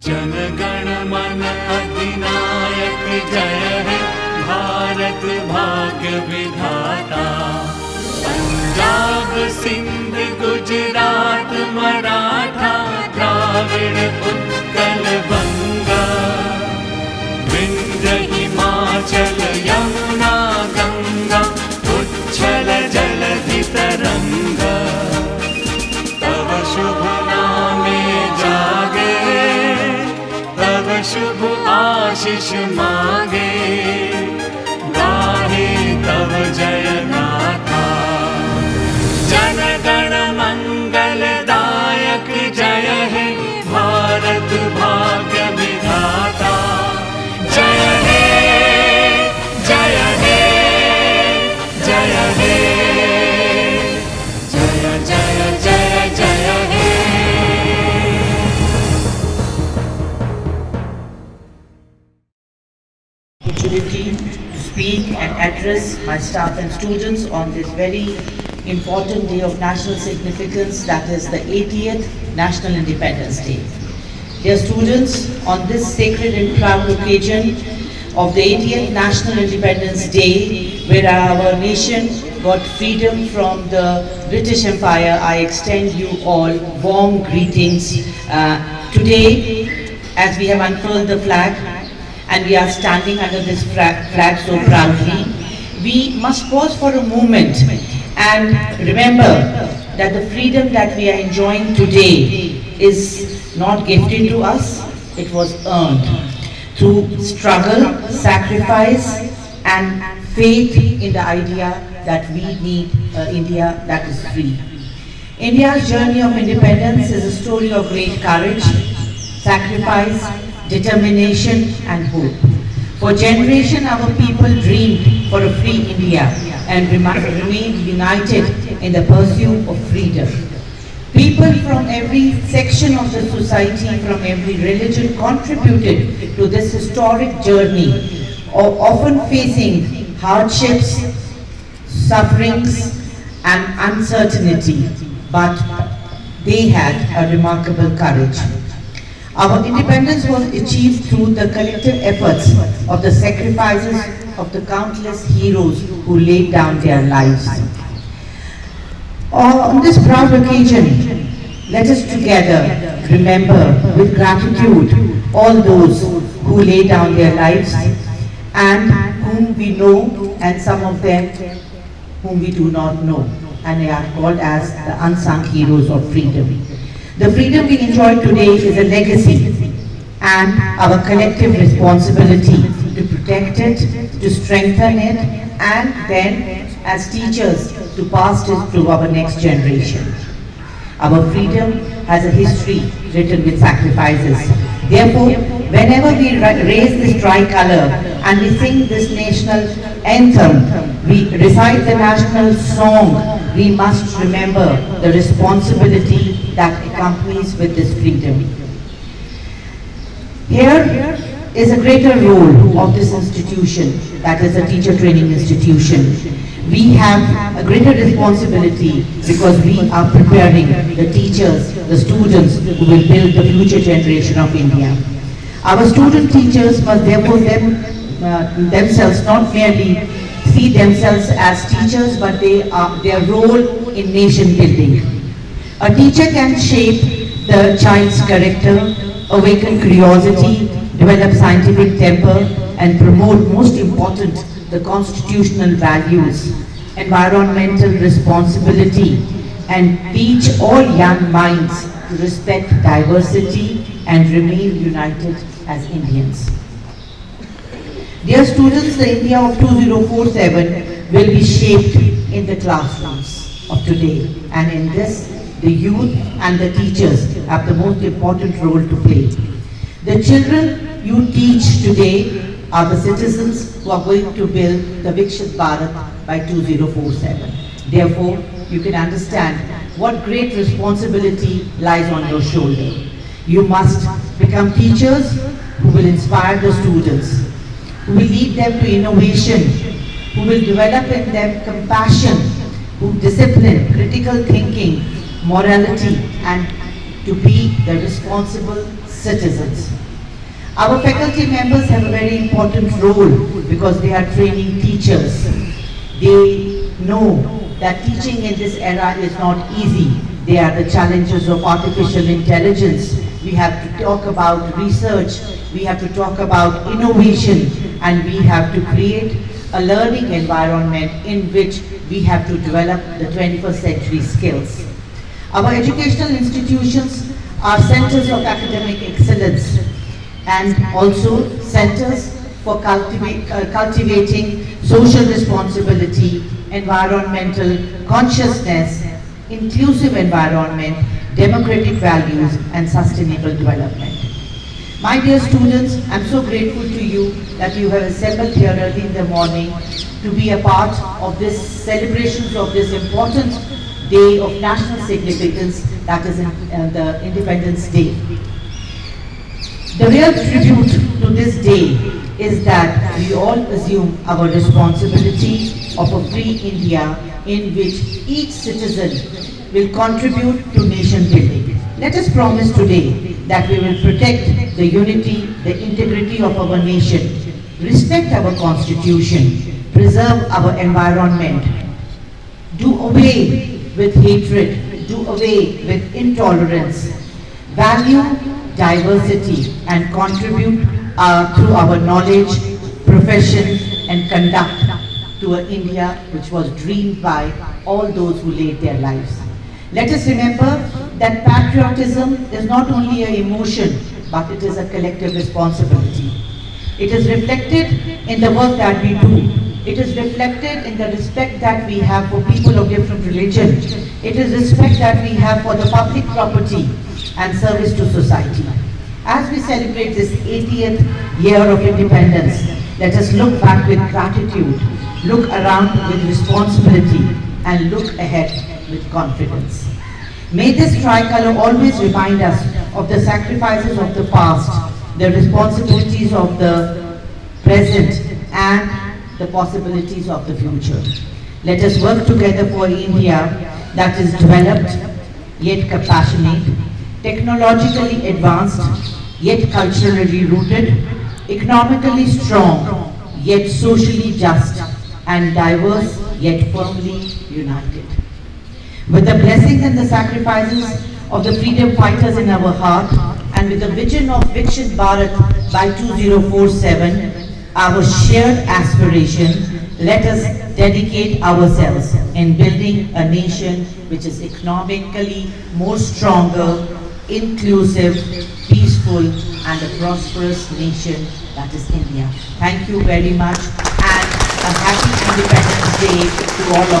जन गण मन अधिनायक जय हे भारत भाग्य विधाता। पंजाब सिंध गुजरात मराठा द्राविड़ उत्कल बंगा। विंध्य हिमाचल यमुना गंगा उच्छल जलधि तरंगा। तव शुभ नामे जागे शुभ आशीष मांगे। गाहे तव जय गाथा। जन गण मंगल दायक जय हे भारत भाग्य विधाता। जय हे जय हे जय हे जय जय जय जय हे। Opportunity to speak and address my staff and students on this very important day of national significance, that is the 80th National Independence Day. Dear students, on this sacred and proud occasion of the 80th National Independence Day, where our nation got freedom from the British Empire, I extend you all warm greetings. Today, as we have unfurled the flag, and we are standing under this flag so proudly, we must pause for a moment and remember that the freedom that we are enjoying today is not gifted to us, it was earned through struggle, sacrifice and faith in the idea that we need India that is free. India's journey of independence is a story of great courage, sacrifice, determination and hope. For generations our people dreamed for a free India and remained united in the pursuit of freedom. People from every section of the society, from every religion contributed to this historic journey, often facing hardships, sufferings and uncertainty, but they had a remarkable courage. Our independence was achieved through the collective efforts of the sacrifices of the countless heroes who laid down their lives. On this proud occasion, let us together remember with gratitude all those who laid down their lives and whom we know and some of them whom we do not know, and they are called as the unsung heroes of freedom. The freedom we enjoy today is a legacy and our collective responsibility to protect it, to strengthen it, and then as teachers to pass it to our next generation. Our freedom has a history written with sacrifices. Therefore, whenever we raise this tricolor and we sing this national anthem, we recite the national song, we must remember the responsibility that accompanies with this freedom. Here is a greater role of this institution, that is a teacher training institution. We have a greater responsibility because we are preparing the teachers, the students who will build the future generation of India. Our student teachers must therefore themselves not merely see themselves as teachers, but their role in nation building. A teacher can shape the child's character, awaken curiosity, develop scientific temper, and promote, most important, the constitutional values, environmental responsibility, and teach all young minds to respect diversity and remain united as Indians. Dear students, the India of 2047 will be shaped in the classrooms of today, and in this, the youth and the teachers have the most important role to play. The children you teach today are the citizens who are going to build the Viksit Bharat by 2047. Therefore, you can understand what great responsibility lies on your shoulder. You must become teachers who will inspire the students, who will lead them to innovation, who will develop in them compassion, who discipline, critical thinking, morality, and to be the responsible citizens. Our faculty members have a very important role because they are training teachers. They know that teaching in this era is not easy. There are the challenges of artificial intelligence. We have to talk about research, we have to talk about innovation, and we have to create a learning environment in which we have to develop the 21st century skills. Our educational institutions are centers of academic excellence and also centers for cultivating social responsibility, environmental consciousness, inclusive environment, democratic values, and sustainable development. My dear students, I'm so grateful to you that you have assembled here early in the morning to be a part of this celebrations of this important day of national significance, that is the Independence Day. The real tribute to this day is that we all assume our responsibility of a free India in which each citizen will contribute to nation building. Let us promise today that we will protect the unity, the integrity of our nation, respect our constitution, preserve our environment, do away with hatred, do away with intolerance, value diversity, and contribute through our knowledge, profession, and conduct to an India which was dreamed by all those who laid their lives. Let us remember that patriotism is not only an emotion, but it is a collective responsibility. It is reflected in the work that we do. It is reflected in the respect that we have for people of different religion. It is respect that we have for the public property and service to society. As we celebrate this 80th year of independence, let us look back with gratitude, look around with responsibility, and look ahead with confidence. May this tricolor always remind us of the sacrifices of the past, the responsibilities of the present, and the possibilities of the future. Let us work together for India that is developed, yet compassionate, technologically advanced, yet culturally rooted, economically strong, yet socially just, and diverse, yet firmly united. With the blessings and the sacrifices of the freedom fighters in our heart, and with the vision of Viksit Bharat by 2047, our shared aspiration, let us dedicate ourselves in building a nation which is economically more stronger, inclusive, peaceful, and a prosperous nation, that is India. Thank you very much, and a happy Independence Day to all of